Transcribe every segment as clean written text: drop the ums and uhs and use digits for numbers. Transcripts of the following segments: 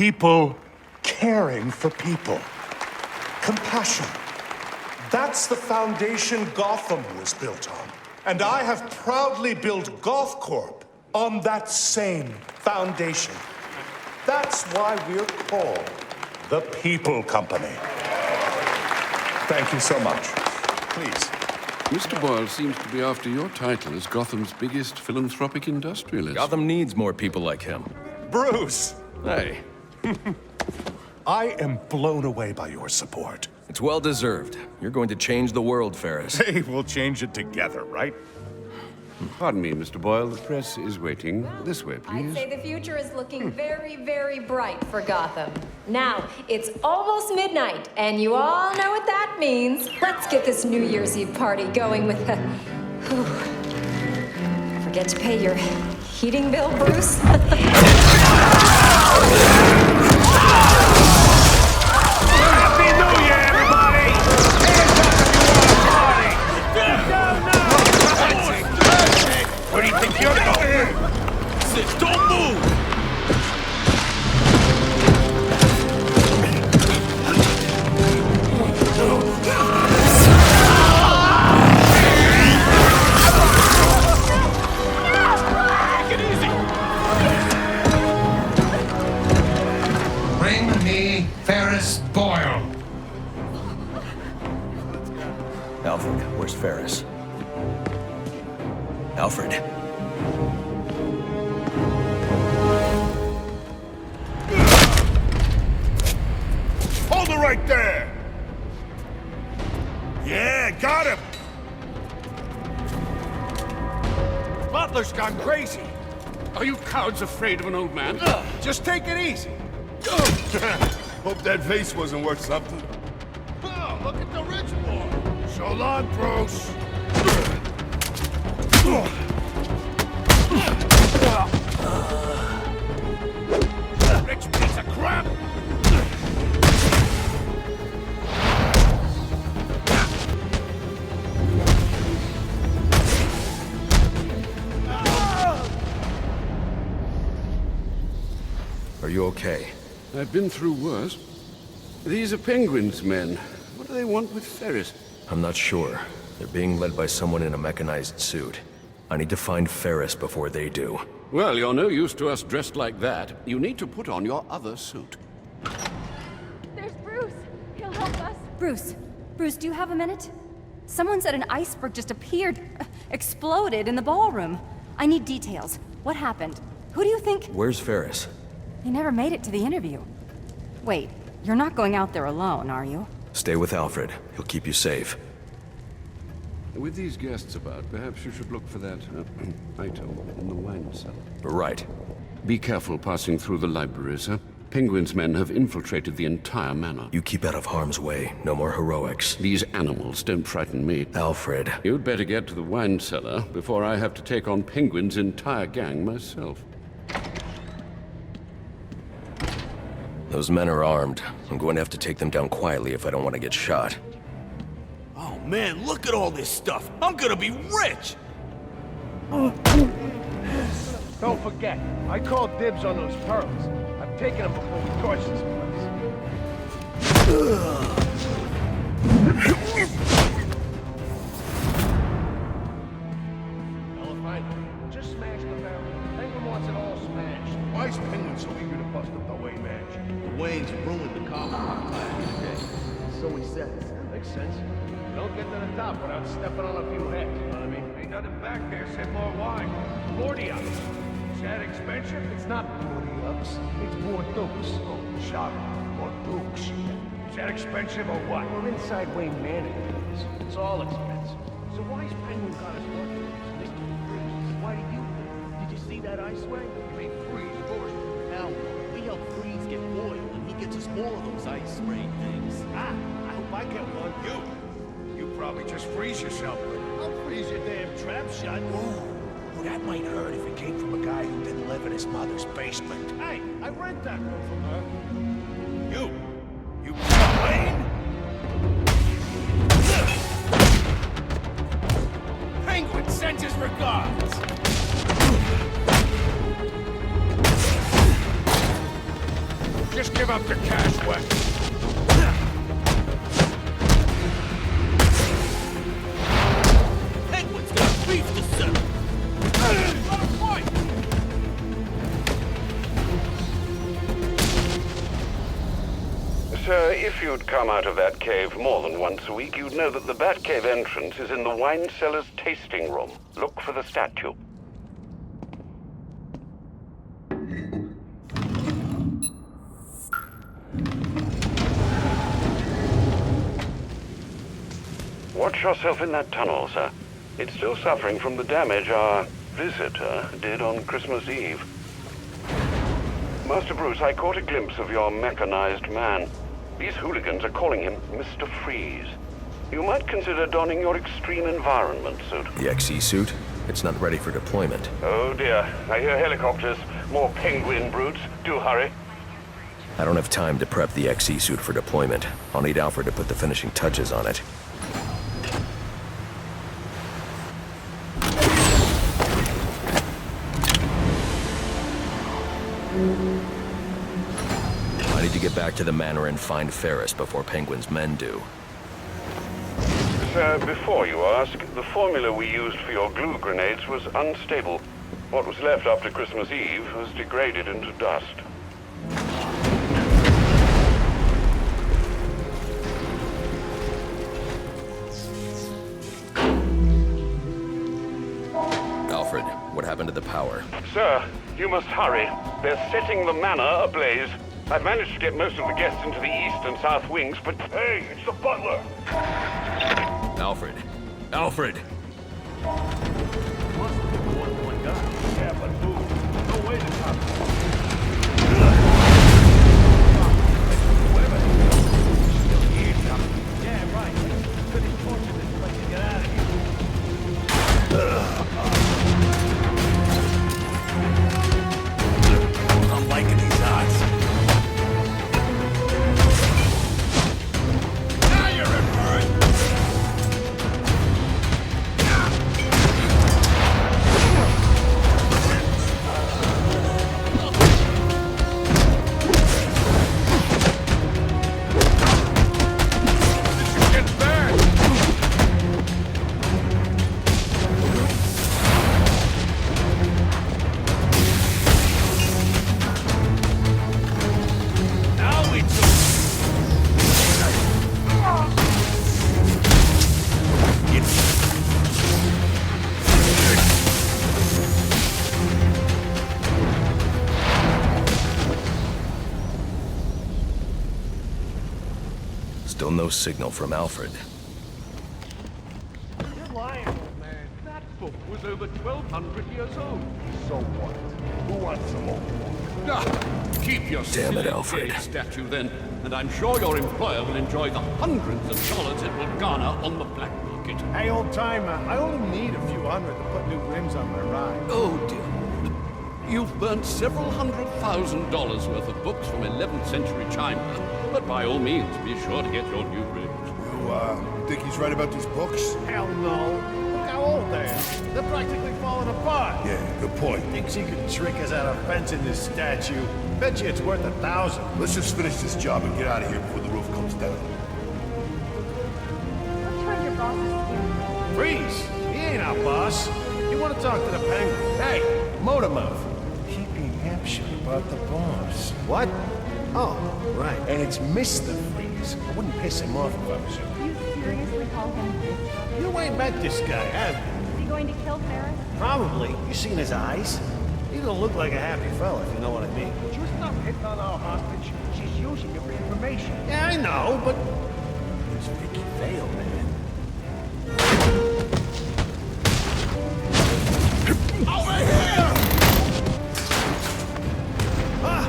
People caring for people. Compassion. That's the foundation Gotham was built on. And I have proudly built GothCorp on that same foundation. That's why we're called the People Company. Thank you so much. Please. Mr. Boyle seems to be after your title as Gotham's biggest philanthropic industrialist. Gotham needs more people like him. Bruce! Hey, I am blown away by your support. it's well-deserved. You're going to change the world, Ferris. Hey, we'll change it together, right? Pardon me, Mr. Boyle. The press is waiting. This way, I'd please. say the future is looking very, very bright for Gotham. Now, it's almost midnight, and you all know what that means. Let's get this New Year's Eve party going with a... Forget to pay your heating bill, Bruce? Happy New Year, everybody! Hands up if you want a party! Where do you think you're going? Sis, don't move! Take it easy! Bring me Ferris Boyle. Alfred, where's Ferris? Alfred. Hold it right there! Yeah, got him! Butler's gone crazy. Are you cowards afraid of an old man? Just take it easy. Hope that vase wasn't worth something. Oh, look at the rich boy. So long, Bruce. Rich piece of crap. Are you okay? I've been through worse. These are Penguin's men. What do they want with Ferris? I'm not sure. They're being led by someone in a mechanized suit. I need to find Ferris before they do. Well, you're no use to us dressed like that. You need to put on your other suit. There's Bruce. He'll help us. Bruce, do you have a minute? Someone said an iceberg just appeared, exploded in the ballroom. I need details. What happened? Who do you think? Where's Ferris? He never made it to the interview. Wait, you're not going out there alone, are you? Stay with Alfred. He'll keep you safe. With these guests about, perhaps you should look for that item in the wine cellar. Right. Be careful passing through the library, sir. Penguin's men have infiltrated the entire manor. You keep out of harm's way. No more heroics. These animals don't frighten me. Alfred. You'd better get to the wine cellar before I have to take on Penguin's entire gang myself. Those men are armed. I'm going to have to take them down quietly if I don't want to get shot. Oh man, look at all this stuff. I'm gonna be rich. Don't forget, I called dibs on those pearls. I've taken them before we torch this place. Unrefined. Just smash the barrel. Penguin wants it all smashed. Why is Penguin so eager to bust up the Wayne mansion? The Waynes ruined the common today. So he says. Makes sense. Don't get to the top without stepping on a few heads, you know what I mean? Ain't nothing back there, said more wine. 40 ups. Is that expensive? It's not 40 ups. It's more dukes. Oh, shut up. More dukes. Is that expensive or what? We're inside Wayne Manor. It's all expensive. So why's Penguin got us working with this Mr. Freeze? Why do you think? Did you see that ice ray? You mean Freeze first? Now, we help Freeze get oil, and he gets us more of those ice spray things. Ah, I hope I get one. You probably just freeze yourself. I'll freeze your damn trap shut. Ooh, that might hurt if it came from a guy who didn't live in his mother's basement. Hey, I rent that room from her. You Wayne? Penguin sends his regards. Give up the cash, Wes. Penguin's got beef to settle. Sir, if you'd come out of that cave more than once a week, you'd know that the Batcave entrance is in the wine cellar's tasting room. Look for the statue. Watch yourself in that tunnel, sir. It's still suffering from the damage our visitor did on Christmas Eve. Master Bruce, I caught a glimpse of your mechanized man. These hooligans are calling him Mr. Freeze. You might consider donning your extreme environment suit. The XE suit? It's not ready for deployment. Oh dear, I hear helicopters. More penguin brutes. Do hurry. I don't have time to prep the XE suit for deployment. I'll need Alfred to put the finishing touches on it. I need to get back to the manor and find Ferris before Penguin's men do. Sir, before you ask, the formula we used for your glue grenades was unstable. What was left after Christmas Eve was degraded into dust. Alfred, what happened to the power? Sir, you must hurry. They're setting the manor ablaze. I've managed to get most of the guests into the east and south wings, but... Hey, it's the butler! Alfred! Alfred! Must have been more than one guy. Yeah, but who? No way to stop him. Whatever. Still here, Tommy. Yeah, right. Couldn't torture this place to get out of here. I'm liking these odds. Now you're in for it. Still no signal from Alfred. You're lying, old man. That book was over 1,200 years old. So what? Who wants some more? Keep your Damn it, silly Alfred. jade statue then, and I'm sure your employer will enjoy the hundreds of dollars it will garner on the black market. Hey, old timer, I only need a few hundred to put new rims on my ride. Oh dear. You've burnt several $100,000 worth of books from 11th century China, but by all means, be sure to get your new rims. You think he's right about these books? Hell no. Look how old they are. They're practically falling apart. Yeah, good point. Thinks he could trick us out of fencing this statue. Bet you it's worth 1,000. Let's just finish this job and get out of here before the roof comes down. Let's try your boss's here. Freeze! He ain't our boss. You want to talk to the penguin? Hey, Motormouth. Keeping Hampshire about the boss. What? Oh, right. And it's Mr. Freeze. I wouldn't piss him off if I was you. You seriously call him this? You ain't met this guy, have you? Is he going to kill Ferris? Probably. You seen his eyes? He don't look like a happy fella, if you know what I mean. Would you stop hitting on our hostage? She's using it for information. Yeah, I know, but... It's Vicky Vale, man. Over here! Ah!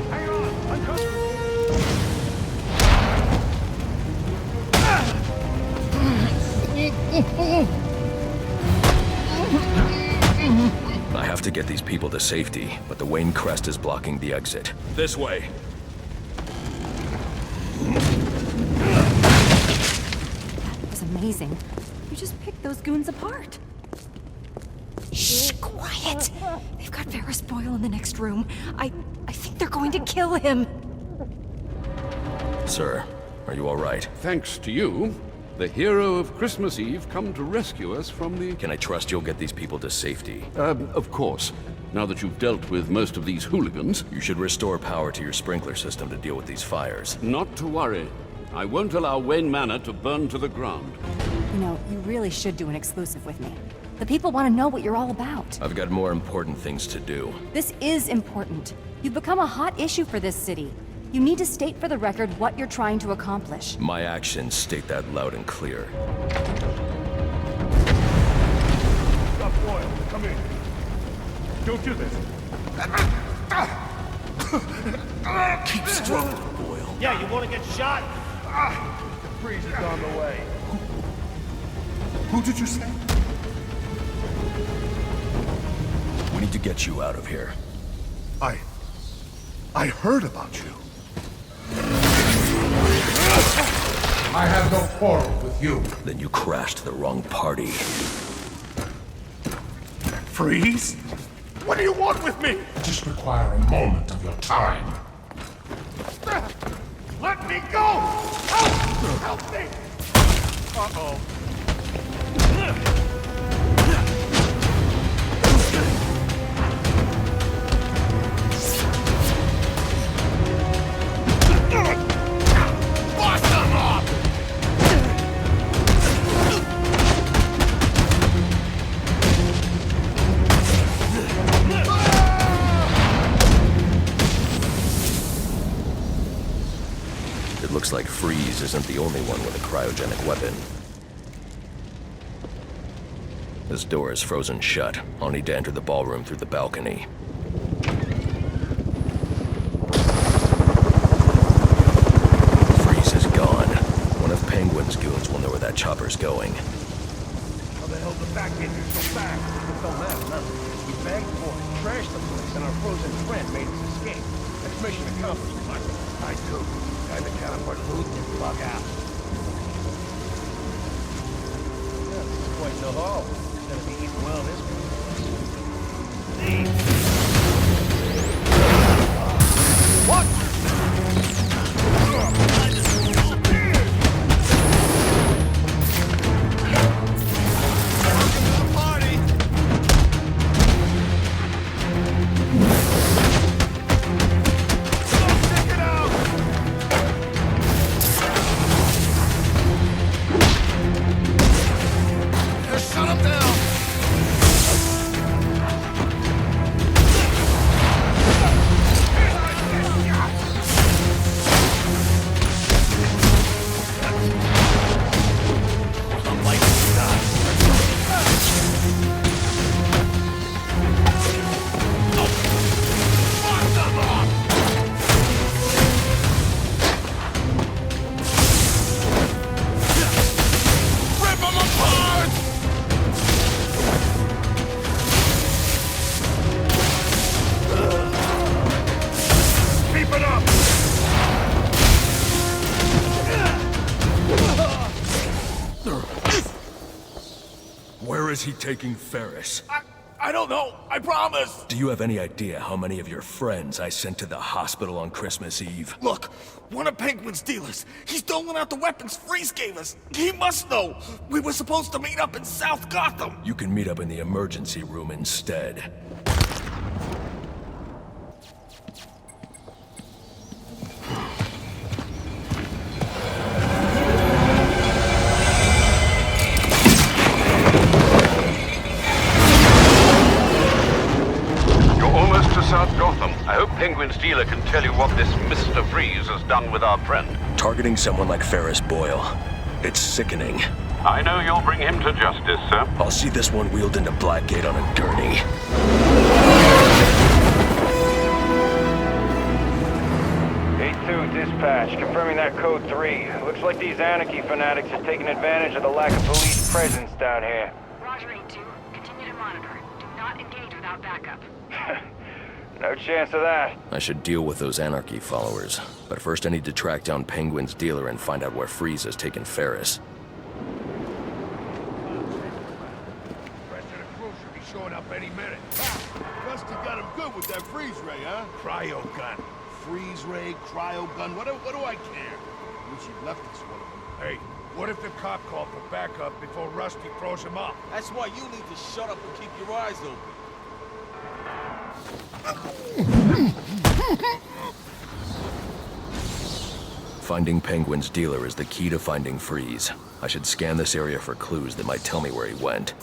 Hang on, I'm coming. I have to get these people to safety, but the Wayne crest is blocking the exit. This way. amazing. You just picked those goons apart. Shh, quiet! They've got Ferris Boyle in the next room. I think they're going to kill him. Sir, are you all right? Thanks to you, the hero of Christmas Eve come to rescue us from the... Can I trust you'll get these people to safety? Of course. Now that you've dealt with most of these hooligans... You should restore power to your sprinkler system to deal with these fires. Not to worry. I won't allow Wayne Manor to burn to the ground. You know, you really should do an exclusive with me. The people want to know what you're all about. I've got more important things to do. This is important. You've become a hot issue for this city. You need to state for the record what you're trying to accomplish. My actions state that loud and clear. Stop, Boyle. Come in. Don't do this. Keep struggling, Boyle. Yeah, you want to get shot? The freeze is on the way. Who did you say? We need to get you out of here. I heard about you. I have no quarrel with you. Then you crashed the wrong party. Freeze? What do you want with me? Just require a moment of your time. Let me go! Help! Help me! Uh-oh. It looks like Freeze isn't the only one with a cryogenic weapon. This door is frozen shut. I'll need to enter the ballroom through the balcony. Freeze is gone. One of Penguin's goons will know where that chopper's going. How the hell did that get here so fast? It don't matter now. We bagged for it, trashed the place, and our frozen friend made us escape. That's mission accomplished, Michael. I do. Time to count up our loot and bug out. Yeah, this is quite the haul. It's gonna be eating well this week. What? Where is he taking Ferris? I don't know. I promise. Do you have any idea how many of your friends I sent to the hospital on Christmas Eve? Look, one of Penguin's dealers. He's doling out the weapons Freeze gave us. He must know. We were supposed to meet up in South Gotham. You can meet up in the emergency room instead. South Gotham. I hope Penguin's dealer can tell you what this Mr. Freeze has done with our friend. Targeting someone like Ferris Boyle. It's sickening. I know you'll bring him to justice, sir. I'll see this one wheeled into Blackgate on a gurney. Dispatch, confirming that code 3. Looks like these anarchy fanatics are taking advantage of the lack of police presence down here. Roger, 8-2. Continue to monitor. Do not engage without backup. No chance of that. I should deal with those anarchy followers. But first I need to track down Penguin's dealer and find out where Freeze has taken Ferris. showing up any minute. Rusty got him good with that freeze ray, huh? Cryo gun. Freeze ray, cryo gun, what do I care? Wish he'd left us one of them. Hey, what if the cop called for backup before Rusty throws him up? That's why you need to shut up and keep your eyes open. Finding Penguin's dealer is the key to finding Freeze. I should scan this area for clues that might tell me where he went.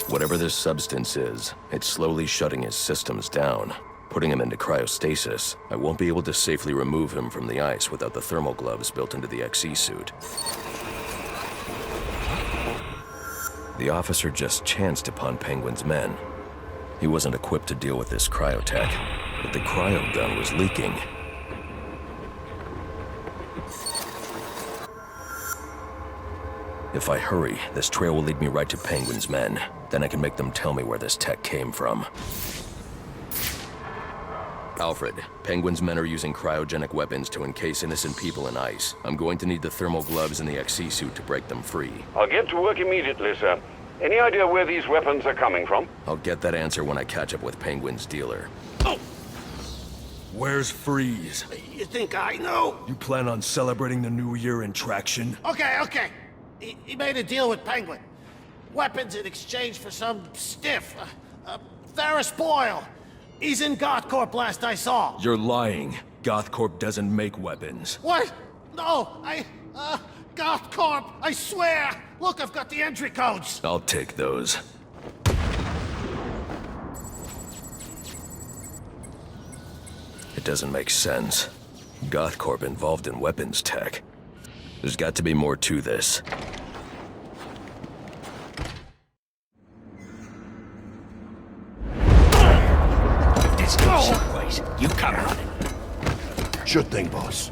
Whatever this substance is, it's slowly shutting his systems down. Putting him into cryostasis, I won't be able to safely remove him from the ice without the thermal gloves built into the XE suit. The officer just chanced upon Penguin's men. He wasn't equipped to deal with this cryotech, but the cryo gun was leaking. If I hurry, this trail will lead me right to Penguin's men. Then I can make them tell me where this tech came from. Alfred, Penguin's men are using cryogenic weapons to encase innocent people in ice. I'm going to need the thermal gloves and the XC suit to break them free. I'll get to work immediately, sir. Any idea where these weapons are coming from? I'll get that answer when I catch up with Penguin's dealer. Oh! Where's Freeze? You think I know? You plan on celebrating the new year in traction? Okay. He made a deal with Penguin. Weapons in exchange for some stiff. Ferris Boyle. He's in GothCorp last I saw. You're lying. GothCorp doesn't make weapons. What? No, GothCorp, I swear! Look, I've got the entry codes! I'll take those. It doesn't make sense. GothCorp involved in weapons tech. There's got to be more to this. Let's go someplace. You cover on it. Sure thing, boss.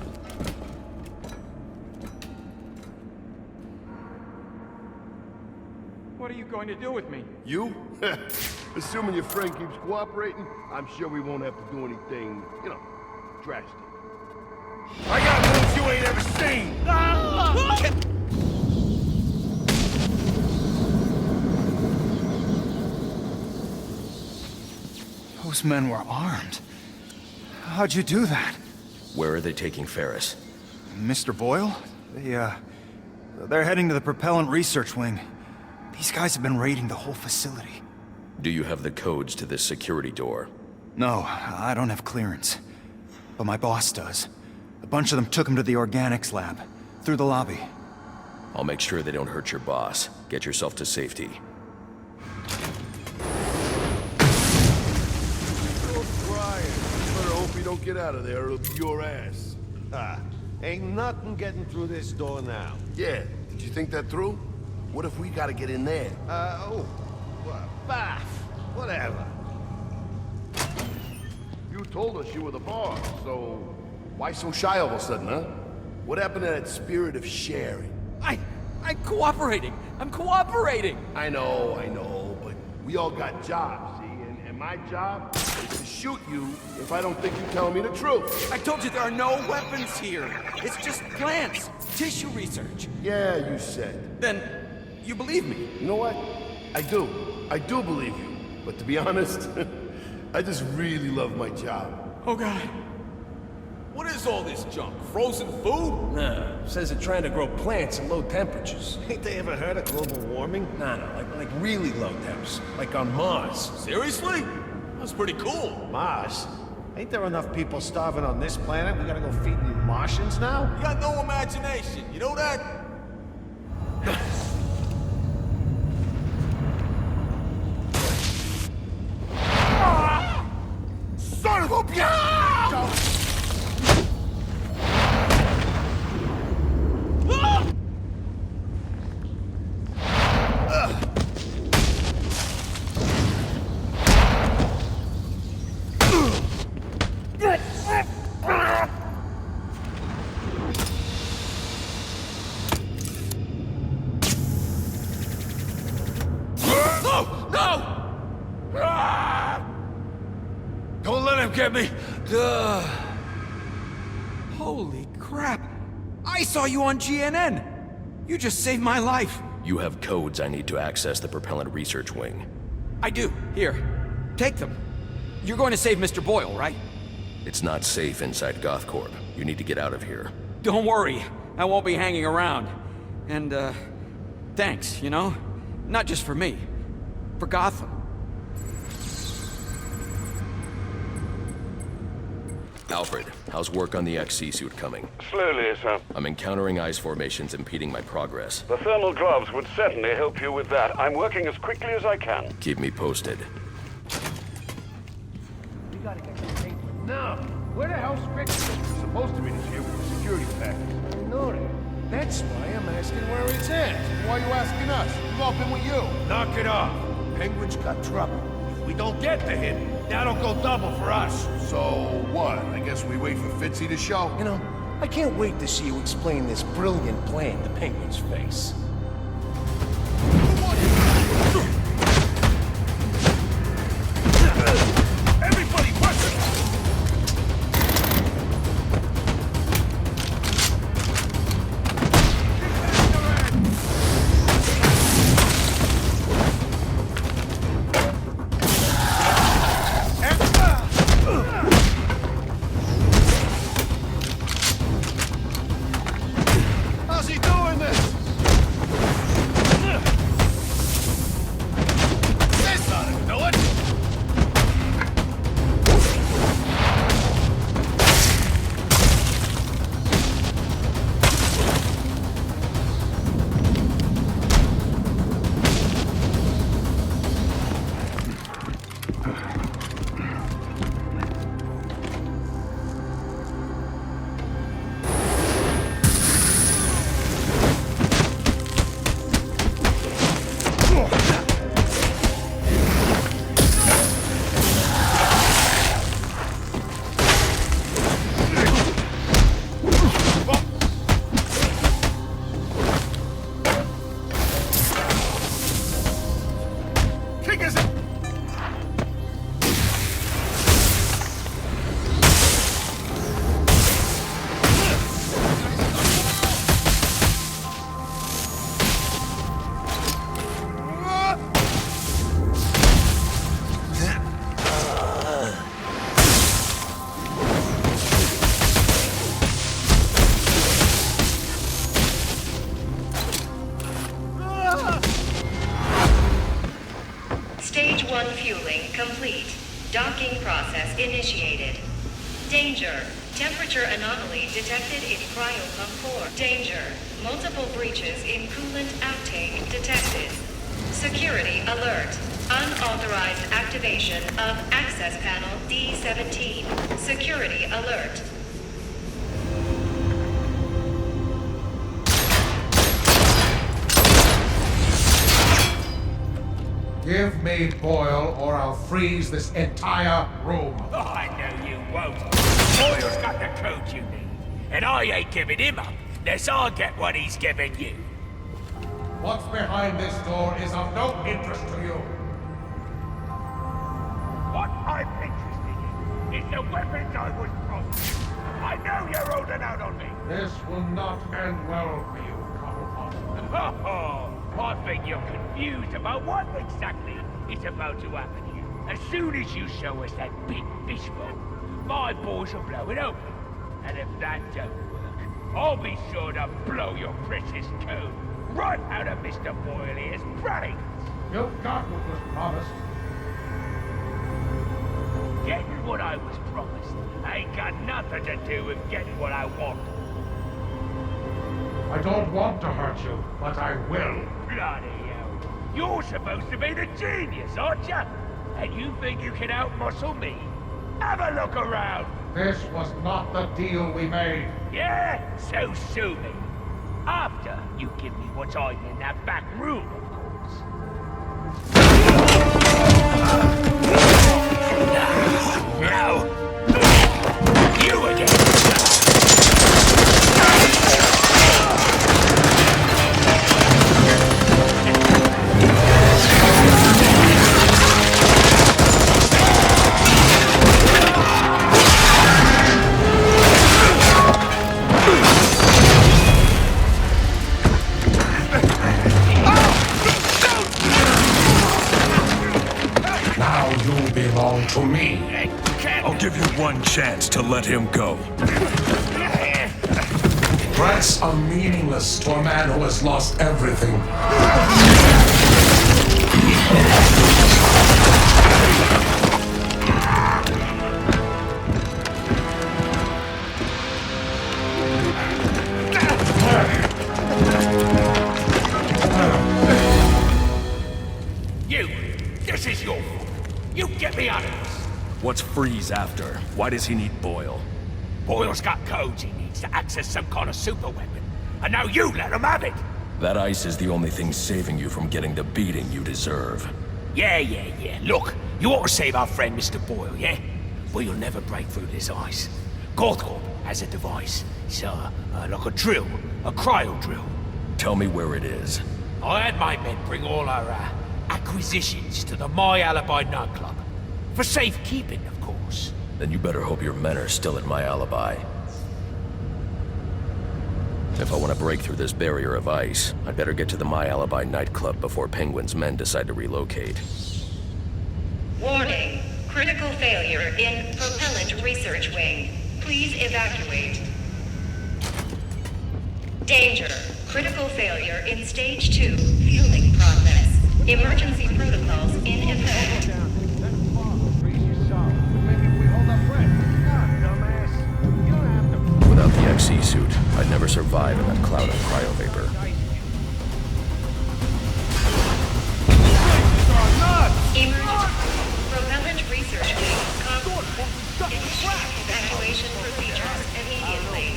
What are you going to do with me? You? Assuming your friend keeps cooperating, I'm sure we won't have to do anything, drastic. I got moves you ain't ever seen! Those men were armed. How'd you do that? Where are they taking Ferris? Mr. Boyle? They're heading to the propellant research wing. These guys have been raiding the whole facility. Do you have the codes to this security door? No, I don't have clearance. But my boss does. A bunch of them took him to the organics lab, through the lobby. I'll make sure they don't hurt your boss. Get yourself to safety. Oh, Brian. Better hope you don't get out of there or it'll be your ass. Ain't nothing getting through this door now. Yeah, did you think that through? What if we gotta get in there? Bath. Whatever. You told us you were the boss, so why so shy all of a sudden, huh? What happened to that spirit of sharing? I'm cooperating. I'm cooperating. I know, but we all got jobs, see? And my job is to shoot you if I don't think you're telling me the truth. I told you there are no weapons here. It's just plants, tissue research. Yeah, you said. Then, you believe me? You know what? I do. I do believe you. But to be honest, I just really love my job. Oh, God. What is all this junk? Frozen food? Nah, says they're trying to grow plants at low temperatures. Ain't they ever heard of global warming? Nah, like really low temps. Like on Mars. Seriously? That's pretty cool. Mars? Ain't there enough people starving on this planet? We gotta go feed the Martians now? You got no imagination, you know that? Son of a bitch! Don't let him get me! Holy crap! I saw you on GNN! You just saved my life! You have codes I need to access the propellant research wing. I do. Here. Take them. You're going to save Mr. Boyle, right? It's not safe inside GothCorp. You need to get out of here. Don't worry. I won't be hanging around. And, thanks, you know? Not just for me. For Gotham. Alfred, how's work on the XC suit coming? Slowly, sir. I'm encountering ice formations impeding my progress. The thermal gloves would certainly help you with that. I'm working as quickly as I can. Keep me posted. We gotta get the paper. No. Where the hell's Rick? We're supposed to meet us here with the security package. I know that. That's why I'm asking where he's at. Why are you asking us? We've all been with you. Knock it off. Penguin's got trouble. If we don't get to him, that'll go double for us. So what? I guess we wait for Fitzy to show. You know, I can't wait to see you explain this brilliant plan to Penguin's face. Everybody, watch it! How's he doing this? This ought to do it! Kick us in! Stage 1 fueling complete. Docking process initiated. Danger. Temperature anomaly detected in cryopump 4. Danger. Multiple breaches in coolant outtake detected. Security alert. Unauthorized activation of access panel D17. Security alert. Give me Boyle, or I'll freeze this entire room. Oh, I know you won't. Boyle's got the code you need. And I ain't giving him up, unless I get what he's giving you. What's behind this door is of no interest to you. What I'm interested in is the weapons I was promised. I know you're holding out on me. This will not end well for you, Cobblepot. I think you're confused about what exactly is about to happen here. As soon as you show us that big fishbowl, my boys will blow it open. And if that don't work, I'll be sure to blow your precious code right out of Mr. Boyle's brains. You got what was promised. Getting what I was promised ain't got nothing to do with getting what I want. I don't want to hurt you, but I will. Bloody hell. You're supposed to be the genius, aren't you? And you think you can outmuscle me? Have a look around. This was not the deal we made. Yeah? So sue me. After you give me what's hiding in that back room, of course. Now, you again. Ah! to me. I'll give you one chance to let him go. Threats are meaningless to a man who has lost everything. This is your fault. You get me out of this. What's Freeze after? Why does he need Boyle? Boyle's got codes he needs to access some kind of super weapon. And now you let him have it! That ice is the only thing saving you from getting the beating you deserve. Yeah. Look, you ought to save our friend Mr. Boyle, yeah? But you'll never break through this ice. Gotham has a device. It's like a drill. A cryo drill. Tell me where it is. I had my men bring all our acquisitions to the My Alibi nightclub. For safekeeping, of course. Then you better hope your men are still at My Alibi. If I want to break through this barrier of ice, I'd better get to the My Alibi nightclub before Penguin's men decide to relocate. Warning. Critical failure in propellant research wing. Please evacuate. Danger. Critical failure in Stage 2 fueling process. Emergency protocols in effect. Without the XC suit, I'd never survive in that cloud of cryovapor. Propellant research wing. Initiate evacuation procedures immediately.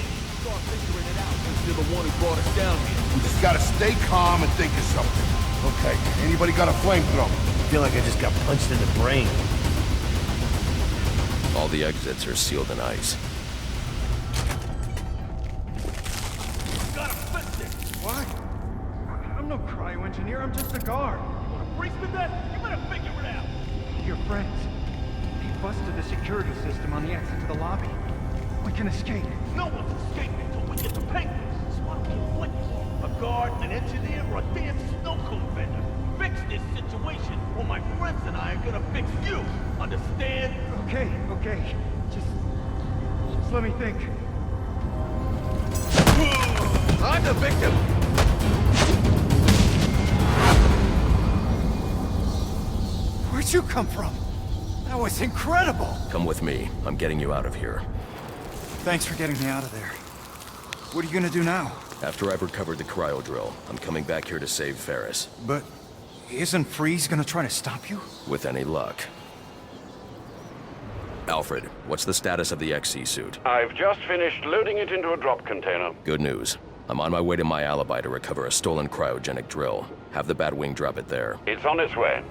You're the one who brought us down here. We just gotta stay calm and think of something. Okay, anybody got a flamethrower? I feel like I just got punched in the brain. All the exits are sealed in ice. What? I'm no cryo engineer, I'm just a guard. You want to freeze to death? You better figure it out. Your friends. They busted the security system on the exit to the lobby. We can escape. No one's escaping until we get the Penguins. That's why I keep flicking. A guard, an engineer, or a damn snow cone vendor. Fix this situation, or my friends and I are gonna fix you. Understand? Okay. Just let me think. I'm the victim! Where'd you come from? That was incredible! Come with me. I'm getting you out of here. Thanks for getting me out of there. What are you gonna do now? After I've recovered the cryo drill, I'm coming back here to save Ferris. But isn't Freeze gonna try to stop you? With any luck. Alfred, what's the status of the XC suit? I've just finished loading it into a drop container. Good news. I'm on my way to My Alibi to recover a stolen cryogenic drill. Have the Batwing drop it there. It's on its way.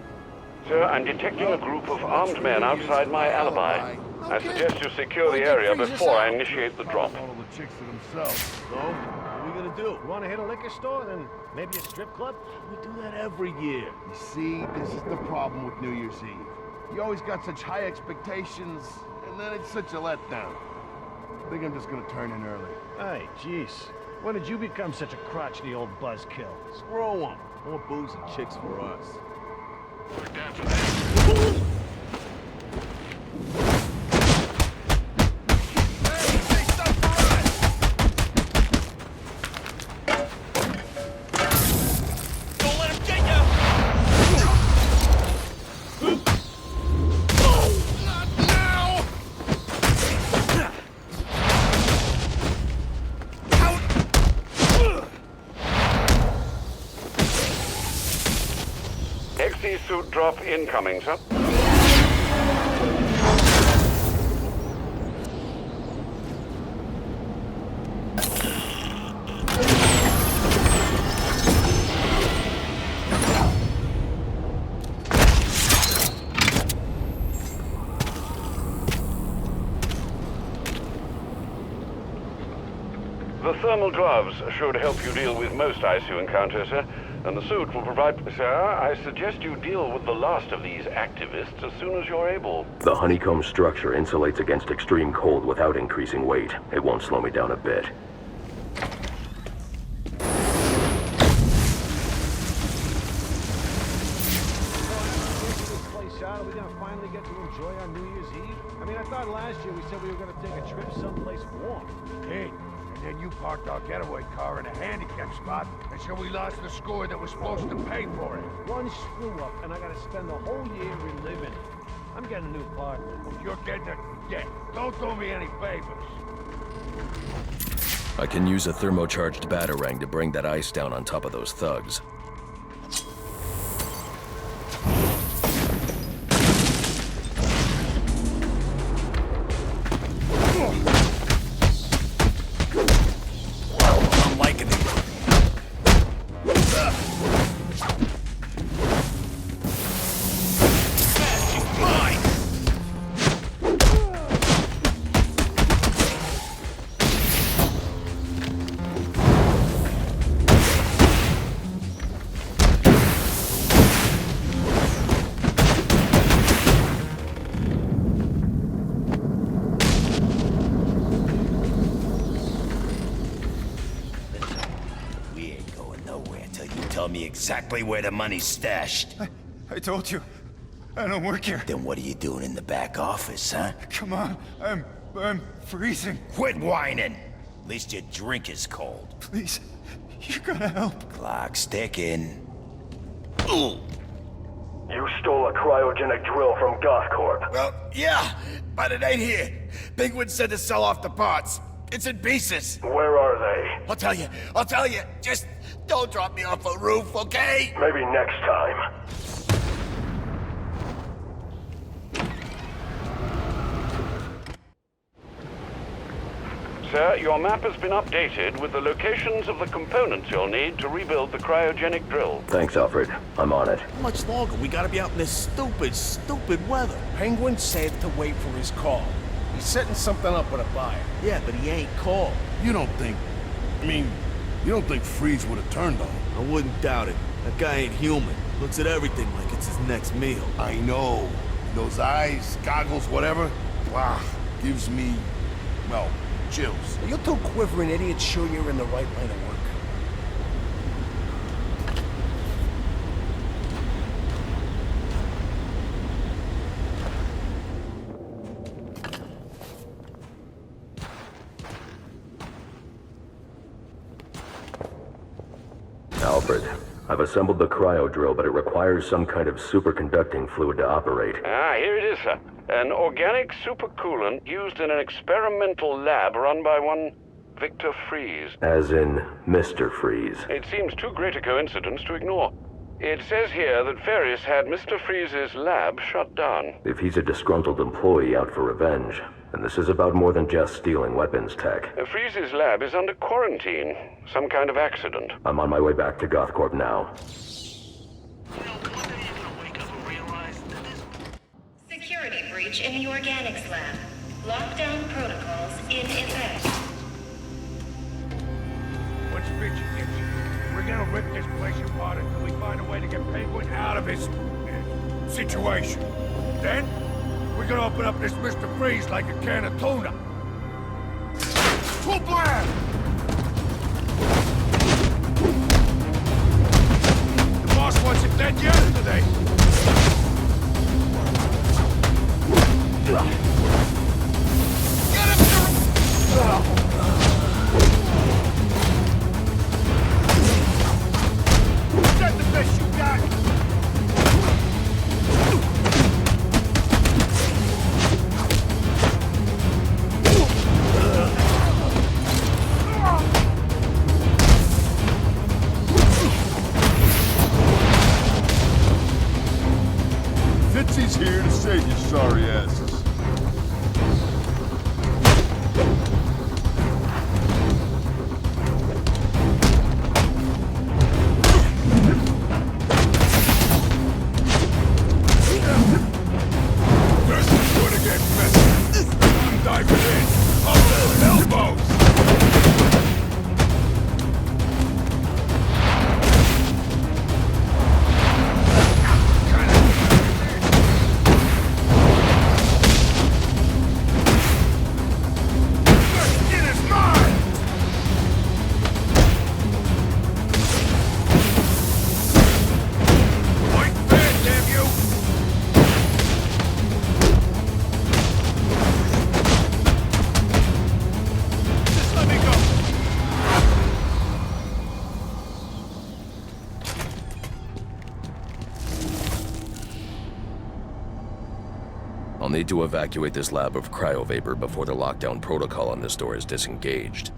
Sir, I'm detecting a group of armed men outside My Alibi. I suggest you secure the area before I initiate the drop. All the chicks to themselves. So, what are we gonna do? You wanna hit a liquor store, then maybe a strip club? We do that every year. You see, this is the problem with New Year's Eve. You always got such high expectations, and then it's such a letdown. I think I'm just gonna turn in early. Hey, jeez. When did you become such a crotchety old buzzkill? Squirrel one. More booze and chicks for us. We're down to that. XC suit drop incoming, sir. The thermal gloves should help you deal with most ice you encounter, sir. And the suit will provide... Sir, I suggest you deal with the last of these activists as soon as you're able. The honeycomb structure insulates against extreme cold without increasing weight. It won't slow me down a bit. we gonna finally get to enjoy our New Year's Eve? I mean, I thought last year we said we were gonna take a trip someplace warm. Hey, and then you parked our getaway car in a handicap spot, and so we lost the score that was supposed to pay for it. One screw up, and I gotta spend the whole year reliving it. I'm getting a new partner. If you're getting it, yeah, don't do me any favors. I can use a thermocharged batarang to bring that ice down on top of those thugs. I'm liking it. Tell me exactly where the money's stashed. I told you. I don't work here. Then what are you doing in the back office, huh? Come on. I'm freezing. Quit whining. At least your drink is cold. Please. You gotta help. Clock's ticking. You stole a cryogenic drill from Gothcorp. Well, yeah, but it ain't here. Penguin said to sell off the parts. It's in pieces. Where are they? I'll tell you. Just don't drop me off a roof, okay? Maybe next time. Sir, your map has been updated with the locations of the components you'll need to rebuild the cryogenic drill. Thanks, Alfred. I'm on it. How much longer? We gotta be out in this stupid weather. Penguin said to wait for his call. He's setting something up with a buyer. Yeah, but he ain't called. You don't think Freeze would have turned on him? I wouldn't doubt it. That guy ain't human. Looks at everything like it's his next meal. I know. Those eyes, goggles, whatever. Wow. Gives me, well, chills. Are you two quivering idiots sure you're in the right line of work? Alfred, I've assembled the cryo drill, but it requires some kind of superconducting fluid to operate. Here it is, sir. An organic supercoolant used in an experimental lab run by one Victor Freeze. As in Mr. Freeze. It seems too great a coincidence to ignore. It says here that Ferris had Mr. Freeze's lab shut down. If he's a disgruntled employee out for revenge, then this is about more than just stealing weapons tech. Freeze's lab is under quarantine. Some kind of accident. I'm on my way back to Gothcorp now. Security breach in the organics lab. Lockdown protocols in effect. What's bitchy, Gibson? We're gonna rip this place apart until we find a way to get Penguin out of his situation. Then, we're gonna open up this Mr. Freeze like a can of tuna. Full blast! The boss wasn't dead yet, do they? Get him! Is that the best you got? Fitzy's here to save you sorry asses. This is gonna get messy. I'm diving in. Elbows! I'll need to evacuate this lab of cryovapor before the lockdown protocol on this door is disengaged.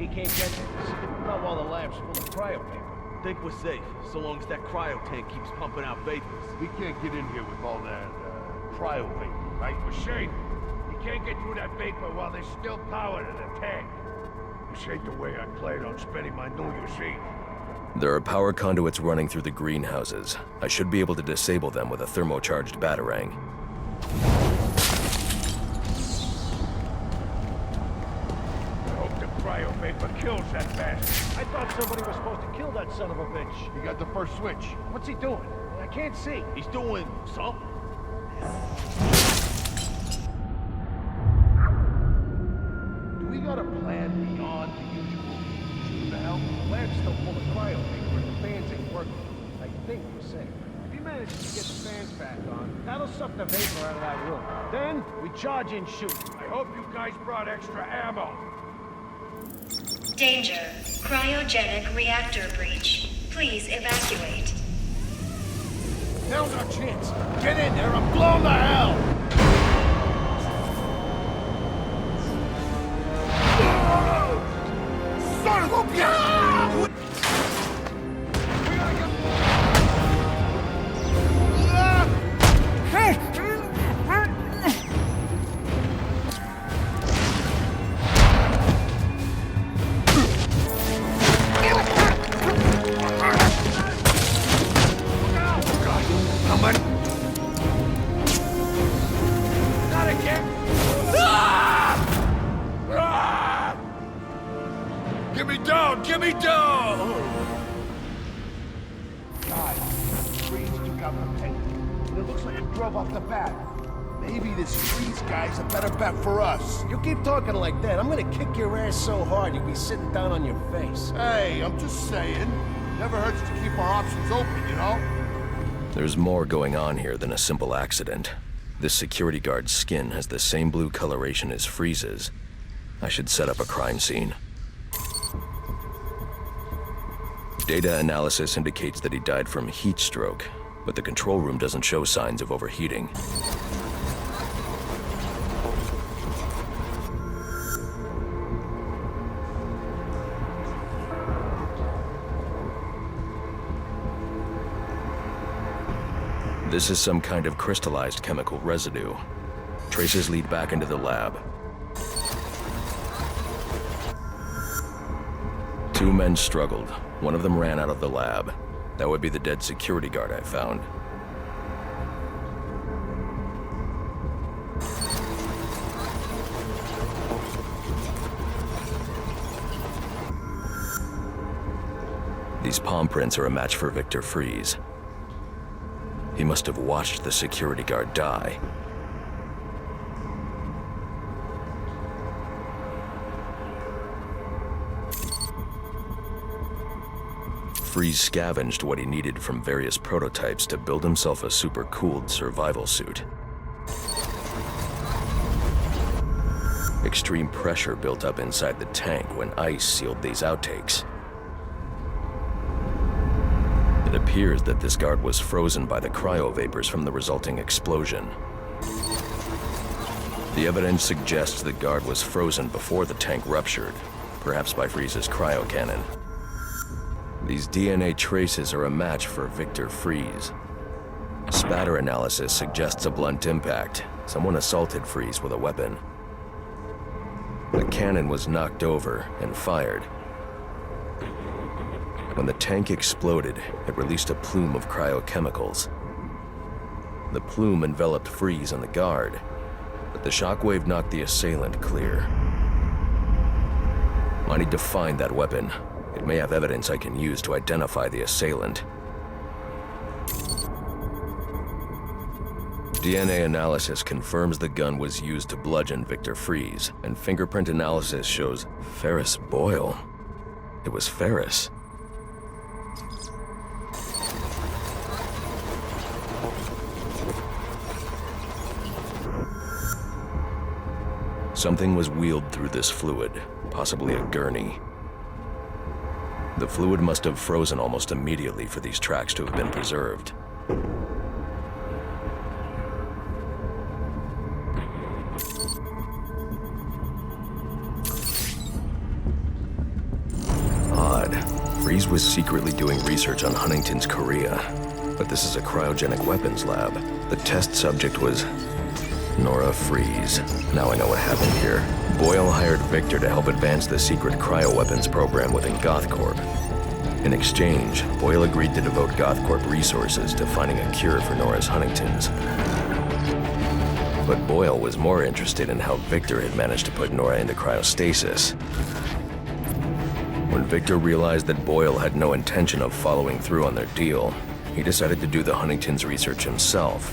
He can't get to us. Not while the lab's full of cryo paper. Think we're safe, so long as that cryo tank keeps pumping out vapors. We can't get in here with all that, cryo vapor, right? We're safe. You can't get through that vapor while there's still power to the tank. This ain't the way I played on spending my New Year's Eve. There are power conduits running through the greenhouses. I should be able to disable them with a thermocharged batarang. I hope the cryo vapor kills that bastard. I thought somebody was supposed to kill that son of a bitch. He got the first switch. What's he doing? I can't see. He's doing something. Do we got a plan beyond the usual shoot the hell? The lab's still full of cryo paper and the fans ain't working. I think we're safe. If he manages to get the fans back on, that'll suck the vapor out of that room. Then we charge in shoot. I hope you guys brought extra ammo. Danger. Cryogenic reactor breach. Please evacuate. Now's our chance. Get in there and blow the hell! Son of a bitch! Get me down! Get me down! God, Freeze took out the Penguin. And it looks like it drove off the bat. Maybe this Freeze guy's a better bet for us. You keep talking like that, I'm gonna kick your ass so hard you'll be sitting down on your face. Hey, I'm just saying. Never hurts to keep our options open, you know? There's more going on here than a simple accident. This security guard's skin has the same blue coloration as Freeze's. I should set up a crime scene. Data analysis indicates that he died from heat stroke, but the control room doesn't show signs of overheating. This is some kind of crystallized chemical residue. Traces lead back into the lab. Two men struggled. One of them ran out of the lab. That would be the dead security guard I found. These palm prints are a match for Victor Freeze. He must have watched the security guard die. Freeze scavenged what he needed from various prototypes to build himself a super-cooled survival suit. Extreme pressure built up inside the tank when ice sealed these outtakes. It appears that this guard was frozen by the cryovapors from the resulting explosion. The evidence suggests the guard was frozen before the tank ruptured, perhaps by Freeze's cryocannon. These DNA traces are a match for Victor Freeze. Spatter analysis suggests a blunt impact. Someone assaulted Freeze with a weapon. The cannon was knocked over and fired. When the tank exploded, it released a plume of cryochemicals. The plume enveloped Freeze and the guard, but the shockwave knocked the assailant clear. I need to find that weapon. It may have evidence I can use to identify the assailant. DNA analysis confirms the gun was used to bludgeon Victor Freeze, and fingerprint analysis shows Ferris Boyle. It was Ferris. Something was wheeled through this fluid, possibly a gurney. The fluid must have frozen almost immediately for these tracks to have been preserved. Freeze was secretly doing research on Huntington's Korea, but this is a cryogenic weapons lab. The test subject was Nora Freeze. Now I know what happened here. Boyle hired Victor to help advance the secret cryoweapons program within GothCorp. In exchange, Boyle agreed to devote GothCorp resources to finding a cure for Nora's Huntingtons. But Boyle was more interested in how Victor had managed to put Nora into cryostasis. When Victor realized that Boyle had no intention of following through on their deal, he decided to do the Huntington's research himself.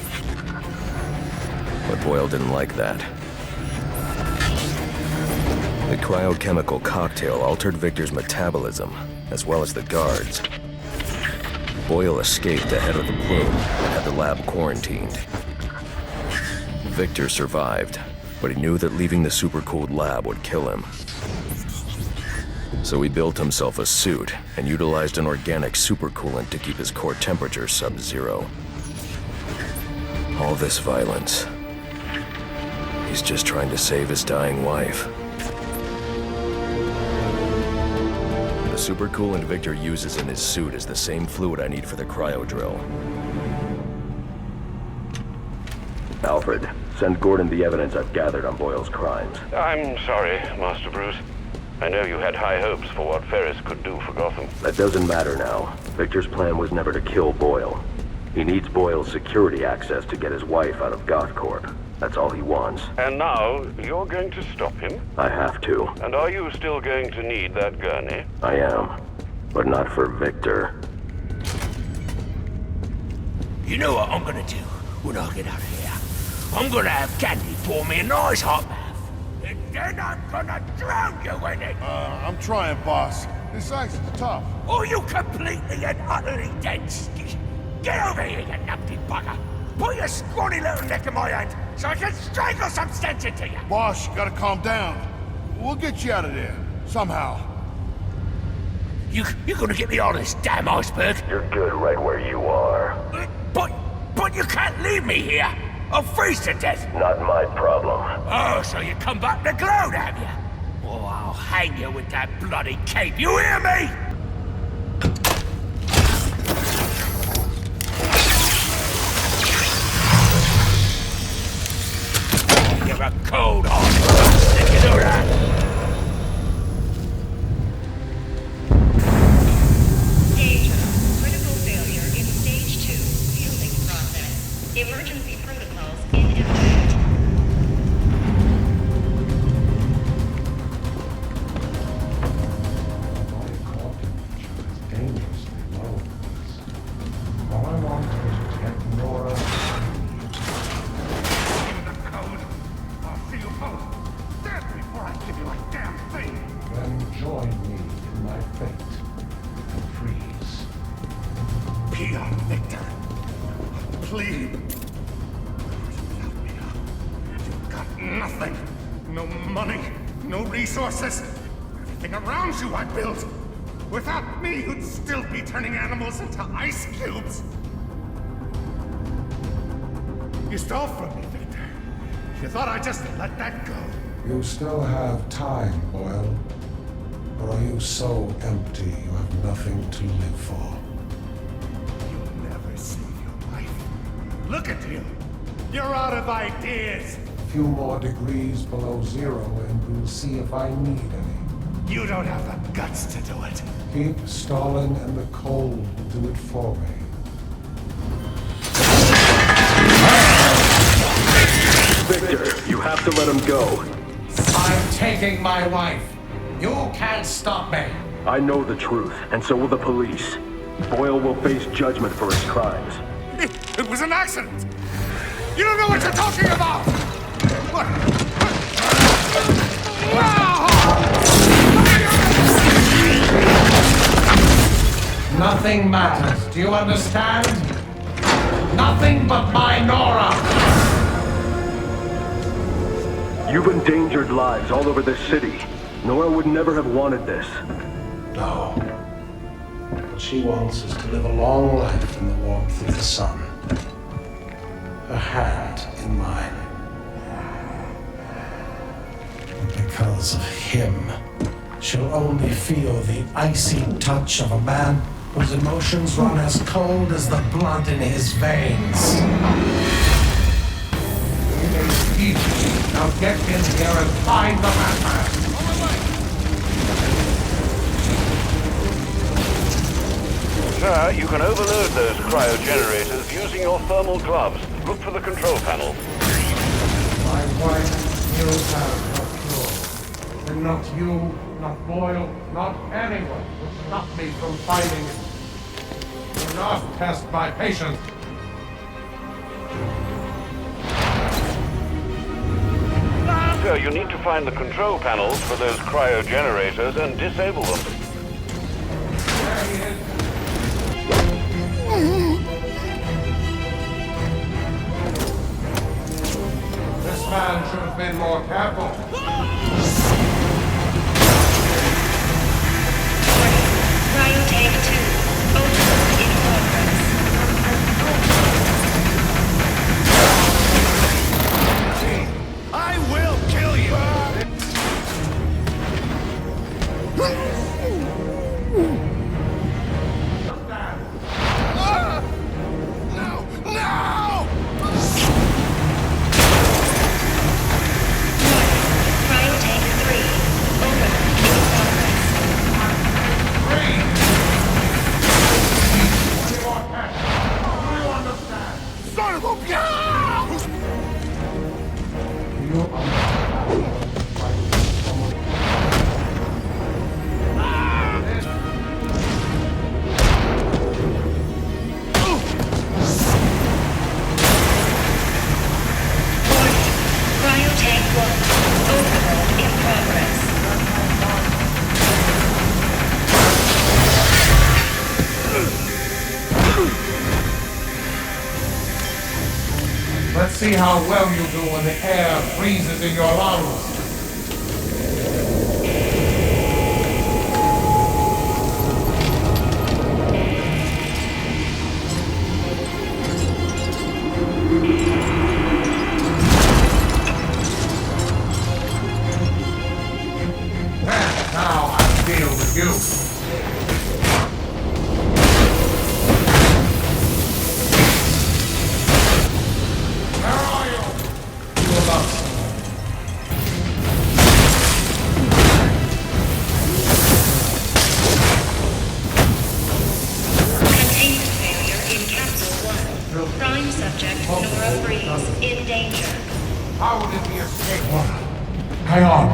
But Boyle didn't like that. The cryochemical cocktail altered Victor's metabolism, as well as the guards. Boyle escaped ahead of the plume and had the lab quarantined. Victor survived, but he knew that leaving the supercooled lab would kill him. So he built himself a suit and utilized an organic supercoolant to keep his core temperature sub-zero. All this violence. He's just trying to save his dying wife. The supercoolant Victor uses in his suit is the same fluid I need for the cryo drill. Alfred, send Gordon the evidence I've gathered on Boyle's crimes. I'm sorry, Master Bruce. I know you had high hopes for what Ferris could do for Gotham. That doesn't matter now. Victor's plan was never to kill Boyle. He needs Boyle's security access to get his wife out of GothCorp. That's all he wants. And now, you're going to stop him? I have to. And are you still going to need that gurney? I am. But not for Victor. You know what I'm gonna do when I get out of here? I'm gonna have Candy pour me a nice hot bath. And then I'm gonna drown you in it! I'm trying, boss. This ice is tough. Oh, you completely and utterly dead skit! Get over here, you numpty bugger! Put your scrawny little neck in my hand so I can strangle some sense into you! Boss, you gotta calm down. We'll get you out of there. Somehow. You're gonna get me on this damn iceberg? You're good right where you are. But you can't leave me here! I'll freeze to death! Not my problem. Oh, so you come back to gloat, have you? Oh, I'll hang you with that bloody cape, you hear me? You're a cold-hearted bastard, you know that? Emergency protocols in effect. Dangerously low. All I want is to get Nora. Give me the code. I'll see you both. Dead before I give you a damn thing. Then join me in my fate. Freeze. Peon Victor. Please. You've got nothing. No money, no resources. Everything around you I built. Without me, you'd still be turning animals into ice cubes. You stole from me, Victor. You thought I'd just let that go. You still have time, Boyle. Or are you so empty you have nothing to live for? You'll never save your life. Look at you. You're out of ideas. A few more degrees below zero and we'll see if I need any. You don't have the guts to do it. Keep stalling and the cold will do it for me. Victor, you have to let him go. I'm taking my wife. You can't stop me. I know the truth, and so will the police. Boyle will face judgment for his crimes. It was an accident. You don't know what you're talking about. What? Nothing matters. Do you understand? Nothing but my Nora. You've endangered lives all over this city. Nora would never have wanted this. No. What she wants is to live a long life in the warmth of the sun. Her hand in mine. And because of him, she'll only feel the icy touch of a man whose emotions run as cold as the blood in his veins. It is easy. Now get in here and find the madman. Sir, you can overload those cryogenerators using your thermal gloves. Look for the control panel. My wife, you have no cure. And not you, not Boyle, not anyone will stop me from finding it. Do not test my patience. Sir, you need to find the control panels for those cryogenerators and disable them. There he is. This man should have been more careful. Cryo-tank 2. Overload in progress. I will kill you! No! No! Cryo-tank 3. Overload in progress. Son of a bitch! You are Cryo-tank 1. Overload in progress. Let's see how well you do when the air freezes in your lungs. Now I deal with you. Containment failure in Capsule 1. Prime subject Nora Freeze in danger. How did we escape? Hang on.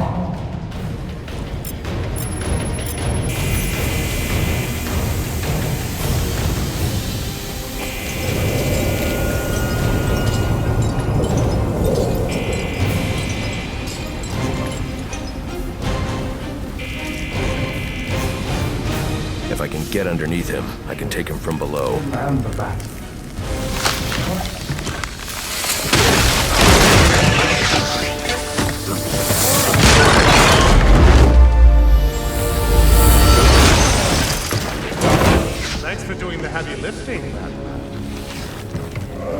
If I can get underneath him, I can take him from below. Remember that. Thanks for doing the heavy lifting, Batman.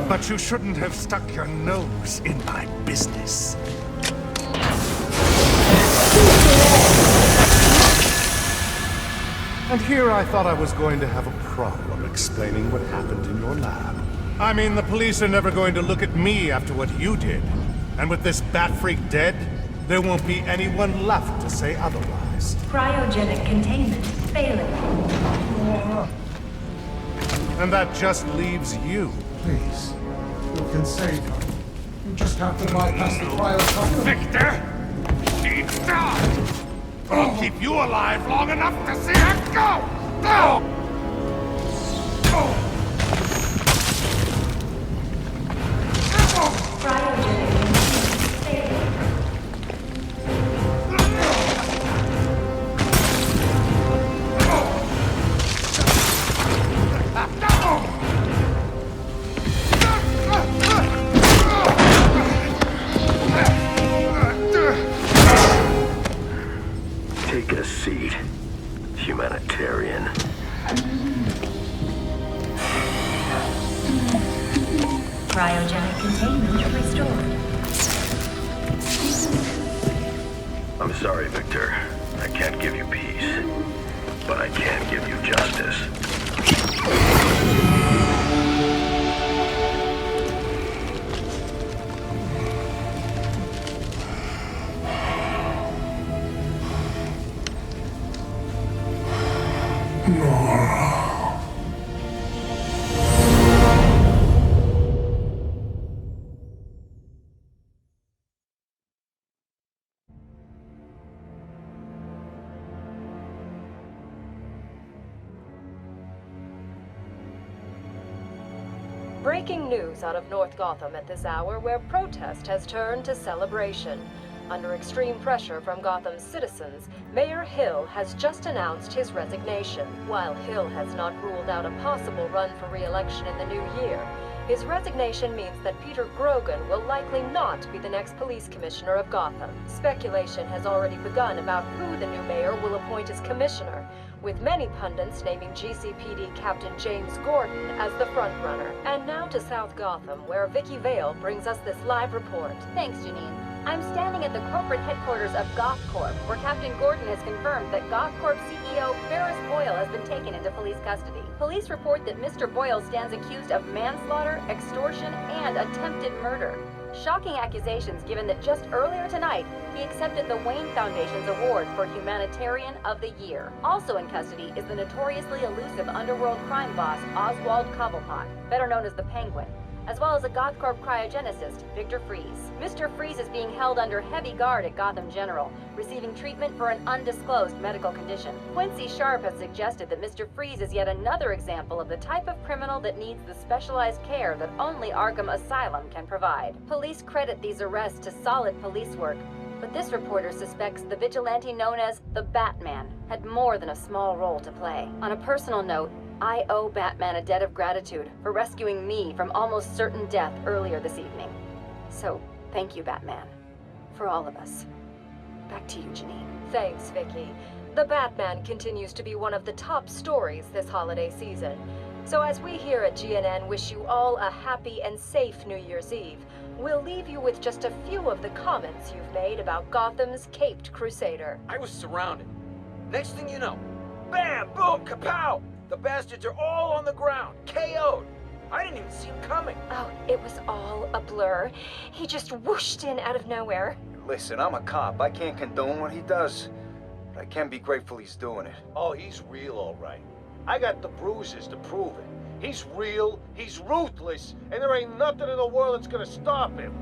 But you shouldn't have stuck your nose in my business. And here I thought I was going to have a problem explaining what happened in your lab. I mean, the police are never going to look at me after what you did. And with this bat freak dead, there won't be anyone left to say otherwise. Cryogenic containment failing. And that just leaves you. Please, you can save her. You just have to bypass the cryo. Victor! She's done! I'll keep you alive long enough to see her go! Go! Cryogenic failing. Take a seat, humanitarian. Cryogenic containment restored. I'm sorry, Victor. I can't give you peace, but I can give you justice. Breaking news out of North Gotham at this hour, where protest has turned to celebration. Under extreme pressure from Gotham's citizens, Mayor Hill has just announced his resignation. While Hill has not ruled out a possible run for re-election in the new year, his resignation means that Peter Grogan will likely not be the next police commissioner of Gotham. Speculation has already begun about who the new mayor will appoint as commissioner, with many pundits naming GCPD Captain James Gordon as the frontrunner. And now to South Gotham, where Vicky Vale brings us this live report. Thanks, Janine. I'm standing at the corporate headquarters of GothCorp, where Captain Gordon has confirmed that GothCorp CEO Ferris Boyle has been taken into police custody. Police report that Mr. Boyle stands accused of manslaughter, extortion, and attempted murder. Shocking accusations given that just earlier tonight, he accepted the Wayne Foundation's award for Humanitarian of the Year. Also in custody is the notoriously elusive underworld crime boss Oswald Cobblepot, better known as the Penguin, as well as a GothCorp cryogenicist, Victor Fries. Mr. Fries is being held under heavy guard at Gotham General, receiving treatment for an undisclosed medical condition. Quincy Sharp has suggested that Mr. Fries is yet another example of the type of criminal that needs the specialized care that only Arkham Asylum can provide. Police credit these arrests to solid police work, but this reporter suspects the vigilante known as the Batman had more than a small role to play. On a personal note, I owe Batman a debt of gratitude for rescuing me from almost certain death earlier this evening. So, thank you, Batman. For all of us. Back to you, Janine. Thanks, Vicky. The Batman continues to be one of the top stories this holiday season. So as we here at GNN wish you all a happy and safe New Year's Eve, we'll leave you with just a few of the comments you've made about Gotham's caped crusader. I was surrounded. Next thing you know, bam, boom, kapow! The bastards are all on the ground, KO'd. I didn't even see him coming. Oh, it was all a blur. He just whooshed in out of nowhere. Listen, I'm a cop. I can't condone what he does. But I can be grateful he's doing it. Oh, he's real, all right. I got the bruises to prove it. He's real, he's ruthless, and there ain't nothing in the world that's gonna stop him.